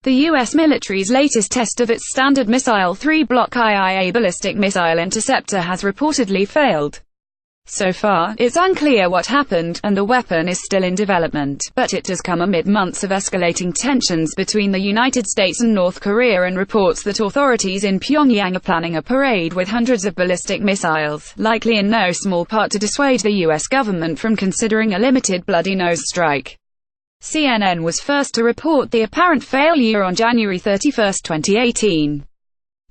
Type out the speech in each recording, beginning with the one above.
The U.S. military's latest test of its standard SM-3 Block IIA ballistic missile interceptor has reportedly failed. So far, it's unclear what happened, and the weapon is still in development, but it does come amid months of escalating tensions between the United States and North Korea and reports that authorities in Pyongyang are planning a parade with hundreds of ballistic missiles, likely in no small part to dissuade the U.S. government from considering a limited bloody nose strike. CNN was first to report the apparent failure on January 31, 2018.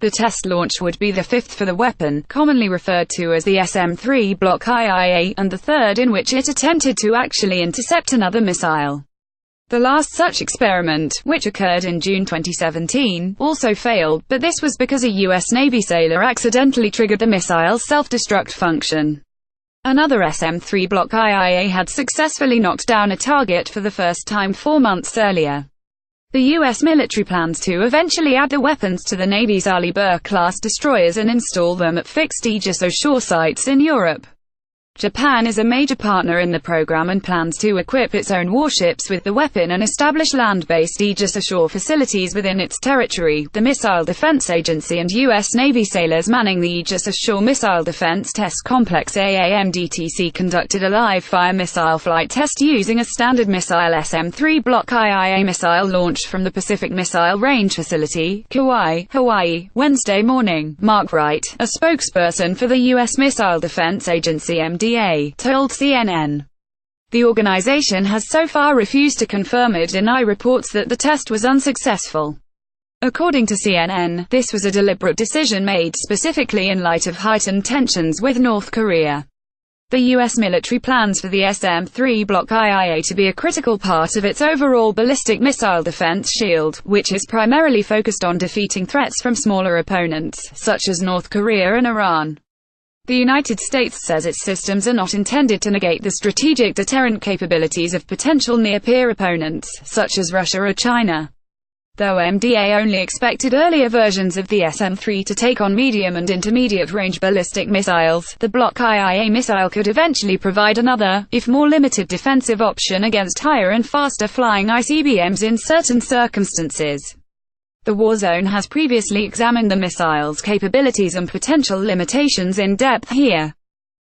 The test launch would be the fifth for the weapon, commonly referred to as the SM-3 Block IIA, and the third in which it attempted to actually intercept another missile. The last such experiment, which occurred in June 2017, also failed, but this was because a U.S. Navy sailor accidentally triggered the missile's self-destruct function. Another SM-3 Block IIA had successfully knocked down a target for the first time 4 months earlier. The U.S. military plans to eventually add the weapons to the Navy's Arleigh Burke-class destroyers and install them at fixed Aegis Ashore sites in Europe. Japan is a major partner in the program and plans to equip its own warships with the weapon and establish land-based Aegis Ashore facilities within its territory. The Missile Defense Agency and U.S. Navy sailors manning the Aegis Ashore Missile Defense Test Complex AAMDTC conducted a live-fire missile flight test using a standard missile SM-3 Block IIA missile launched from the Pacific Missile Range Facility, Kauai, Hawaii, Wednesday morning. Mark Wright, a spokesperson for the U.S. Missile Defense Agency MDA, told CNN. The organization has so far refused to confirm or deny reports that the test was unsuccessful. According to CNN, this was a deliberate decision made specifically in light of heightened tensions with North Korea. The U.S. military plans for the SM-3 Block IIA to be a critical part of its overall ballistic missile defense shield, which is primarily focused on defeating threats from smaller opponents, such as North Korea and Iran. The United States says its systems are not intended to negate the strategic deterrent capabilities of potential near-peer opponents, such as Russia or China. Though MDA only expected earlier versions of the SM-3 to take on medium and intermediate-range ballistic missiles, the Block IIA missile could eventually provide another, if more limited defensive option against higher and faster-flying ICBMs in certain circumstances. The war zone has previously examined the missile's capabilities and potential limitations in depth here.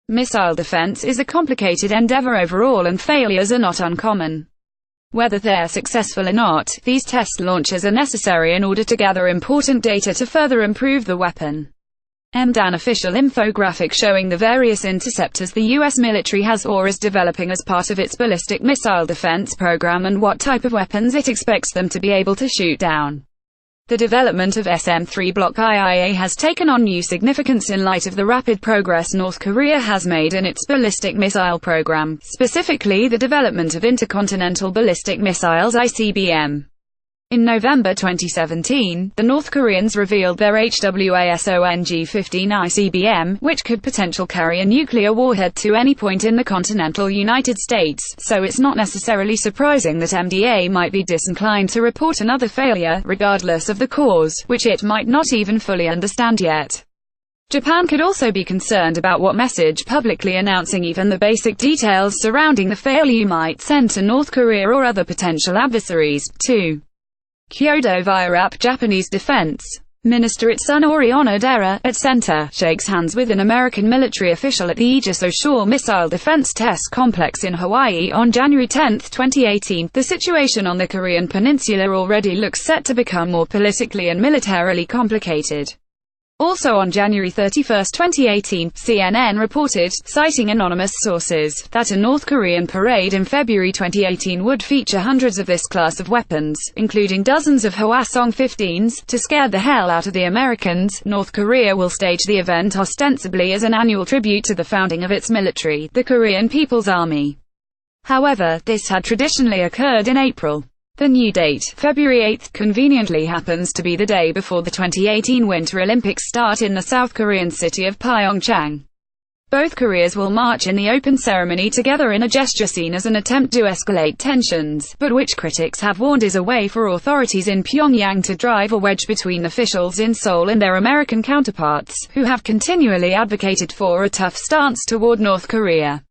Missile defense is a complicated endeavor overall and failures are not uncommon. Whether they're successful or not, these test launches are necessary in order to gather important data to further improve the weapon. An official infographic showing the various interceptors the U.S. military has or is developing as part of its ballistic missile defense program and what type of weapons it expects them to be able to shoot down. The development of SM-3 Block IIA has taken on new significance in light of the rapid progress North Korea has made in its ballistic missile program, specifically the development of intercontinental ballistic missiles (ICBM). In November 2017, the North Koreans revealed their HWASONG-15 ICBM, which could potentially carry a nuclear warhead to any point in the continental United States, so it's not necessarily surprising that MDA might be disinclined to report another failure, regardless of the cause, which it might not even fully understand yet. Japan could also be concerned about what message publicly announcing even the basic details surrounding the failure might send to North Korea or other potential adversaries, too. Kyoto via app. Japanese Defense Minister Itsunori Onodera, at center, shakes hands with an American military official at the Aegis Ashore Missile Defense Test Complex in Hawaii on January 10, 2018. The situation on the Korean peninsula already looks set to become more politically and militarily complicated. Also on January 31, 2018, CNN reported, citing anonymous sources, that a North Korean parade in February 2018 would feature hundreds of this class of weapons, including dozens of Hwasong-15s. To scare the hell out of the Americans, North Korea will stage the event ostensibly as an annual tribute to the founding of its military, the Korean People's Army. However, this had traditionally occurred in April. The new date, February 8, conveniently happens to be the day before the 2018 Winter Olympics start in the South Korean city of Pyongyang. Both Koreas will march in the open ceremony together in a gesture seen as an attempt to escalate tensions, but which critics have warned is a way for authorities in Pyongyang to drive a wedge between officials in Seoul and their American counterparts, who have continually advocated for a tough stance toward North Korea.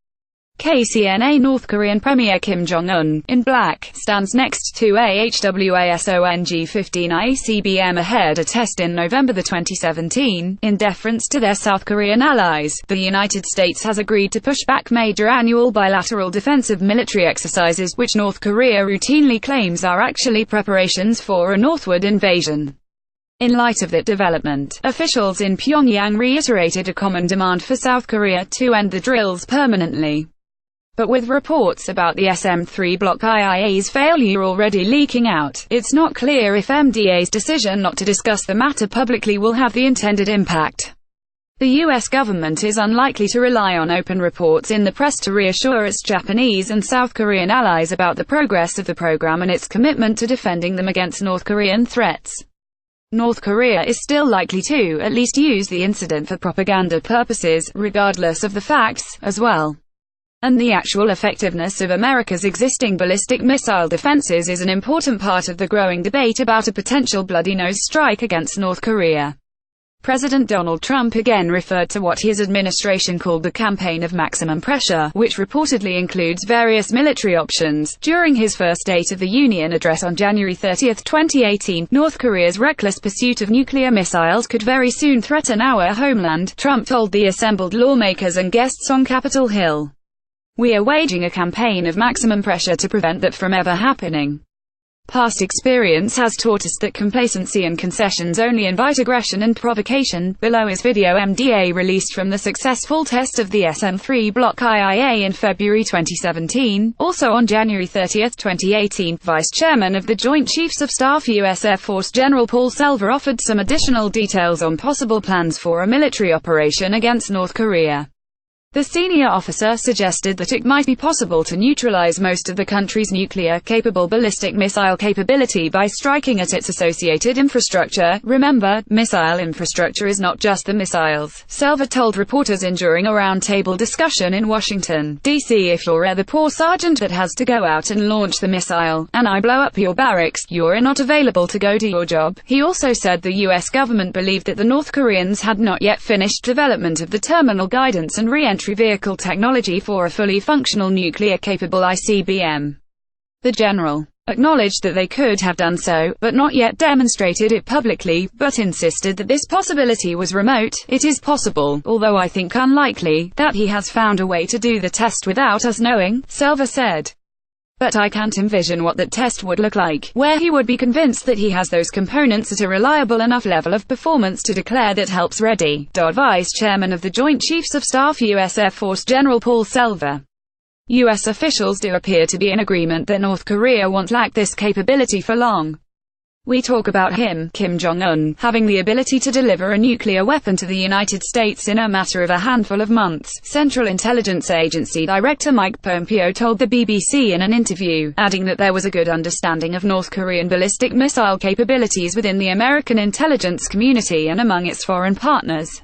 KCNA. North Korean Premier Kim Jong-un, in black, stands next to AHWASONG-15 ICBM ahead a test in November 2017. In deference to their South Korean allies, the United States has agreed to push back major annual bilateral defensive military exercises, which North Korea routinely claims are actually preparations for a northward invasion. In light of that development, officials in Pyongyang reiterated a common demand for South Korea to end the drills permanently. But with reports about the SM-3 Block IIA's failure already leaking out, it's not clear if MDA's decision not to discuss the matter publicly will have the intended impact. The U.S. government is unlikely to rely on open reports in the press to reassure its Japanese and South Korean allies about the progress of the program and its commitment to defending them against North Korean threats. North Korea is still likely to at least use the incident for propaganda purposes, regardless of the facts, as well. And the actual effectiveness of America's existing ballistic missile defenses is an important part of the growing debate about a potential bloody-nose strike against North Korea. President Donald Trump again referred to what his administration called the campaign of maximum pressure, which reportedly includes various military options. During his first State of the Union address on January 30, 2018, North Korea's reckless pursuit of nuclear missiles could very soon threaten our homeland, Trump told the assembled lawmakers and guests on Capitol Hill. We are waging a campaign of maximum pressure to prevent that from ever happening. Past experience has taught us that complacency and concessions only invite aggression and provocation. Below is video MDA released from the successful test of the SM-3 Block IIA in February 2017. Also on January 30, 2018, Vice Chairman of the Joint Chiefs of Staff U.S. Air Force General Paul Selva offered some additional details on possible plans for a military operation against North Korea. The senior officer suggested that it might be possible to neutralize most of the country's nuclear-capable ballistic missile capability by striking at its associated infrastructure. Remember, missile infrastructure is not just the missiles, Selva told reporters during a roundtable discussion in Washington, D.C. If you're the poor sergeant that has to go out and launch the missile, and I blow up your barracks, you're not available to go do your job. He also said the U.S. government believed that the North Koreans had not yet finished development of the terminal guidance and re-entry vehicle technology for a fully functional nuclear-capable ICBM. The general acknowledged that they could have done so, but not yet demonstrated it publicly, but insisted that this possibility was remote. It is possible, although I think unlikely, that he has found a way to do the test without us knowing, Selva said. But I can't envision what that test would look like, where he would be convinced that he has those components at a reliable enough level of performance to declare that help's ready. Vice Chairman of the Joint Chiefs of Staff U.S. Air Force General Paul Selva. U.S. officials do appear to be in agreement that North Korea won't lack this capability for long. We talk about him, Kim Jong-un, having the ability to deliver a nuclear weapon to the United States in a matter of a handful of months, Central Intelligence Agency Director Mike Pompeo told the BBC in an interview, adding that there was a good understanding of North Korean ballistic missile capabilities within the American intelligence community and among its foreign partners.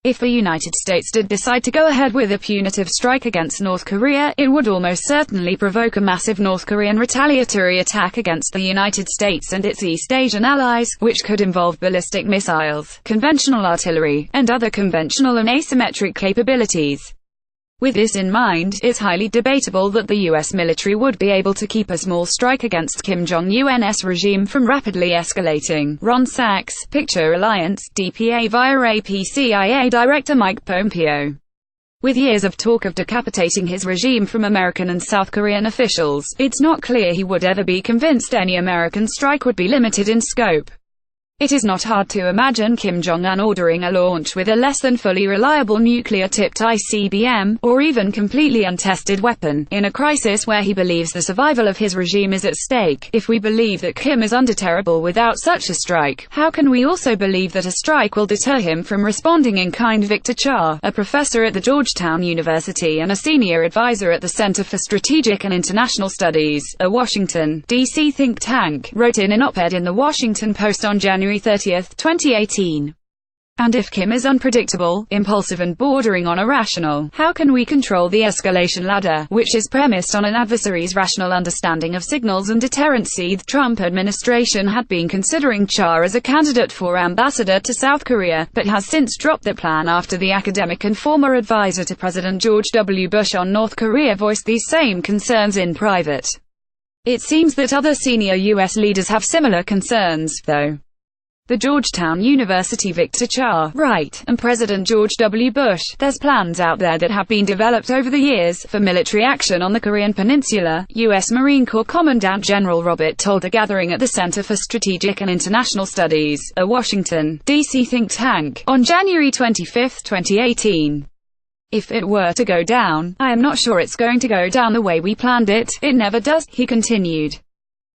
If the United States did decide to go ahead with a punitive strike against North Korea, it would almost certainly provoke a massive North Korean retaliatory attack against the United States and its East Asian allies, which could involve ballistic missiles, conventional artillery, and other conventional and asymmetric capabilities. With this in mind, it's highly debatable that the U.S. military would be able to keep a small strike against Kim Jong-un's regime from rapidly escalating. Ron Sachs, Picture Alliance, DPA via APCIA Director Mike Pompeo. With years of talk of decapitating his regime from American and South Korean officials, it's not clear he would ever be convinced any American strike would be limited in scope. It is not hard to imagine Kim Jong-un ordering a launch with a less than fully reliable nuclear-tipped ICBM, or even completely untested weapon, in a crisis where he believes the survival of his regime is at stake. If we believe that Kim is undeterrable without such a strike, how can we also believe that a strike will deter him from responding in kind? Victor Cha, a professor at the Georgetown University and a senior advisor at the Center for Strategic and International Studies, a Washington, D.C. think tank, wrote in an op-ed in the Washington Post on January 30, 2018. And if Kim is unpredictable, impulsive and bordering on irrational, how can we control the escalation ladder, which is premised on an adversary's rational understanding of signals and deterrency? The Trump administration had been considering Cha as a candidate for ambassador to South Korea, but has since dropped that plan after the academic and former advisor to President George W. Bush on North Korea voiced these same concerns in private. It seems that other senior U.S. leaders have similar concerns, though. The Georgetown University Victor Cha, right, and President George W. Bush, there's plans out there that have been developed over the years for military action on the Korean Peninsula, U.S. Marine Corps Commandant General Robert told a gathering at the Center for Strategic and International Studies, a Washington, D.C. think tank, on January 25, 2018. If it were to go down, I am not sure it's going to go down the way we planned it. It never does, he continued.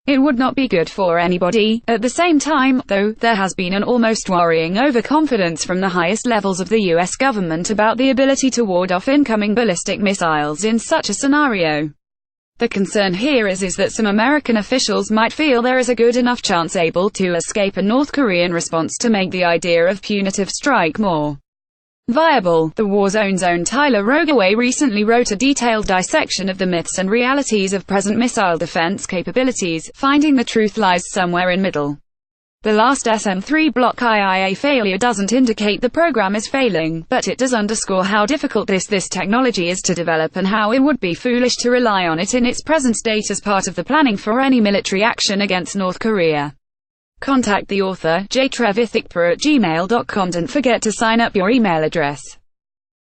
It would not be good for anybody. At the same time, though, there has been an almost worrying overconfidence from the highest levels of the U.S. government about the ability to ward off incoming ballistic missiles in such a scenario. The concern here is that some American officials might feel there is a good enough chance able to escape a North Korean response to make the idea of punitive strike more viable. The War Zone's own Tyler Rogaway recently wrote a detailed dissection of the myths and realities of present missile defense capabilities, finding the truth lies somewhere in middle. The last SM-3 Block IIA failure doesn't indicate the program is failing, but it does underscore how difficult this technology is to develop and how it would be foolish to rely on it in its present state as part of the planning for any military action against North Korea. Contact the author, jtrevithikpur@gmail.com. Don't forget to sign up your email address.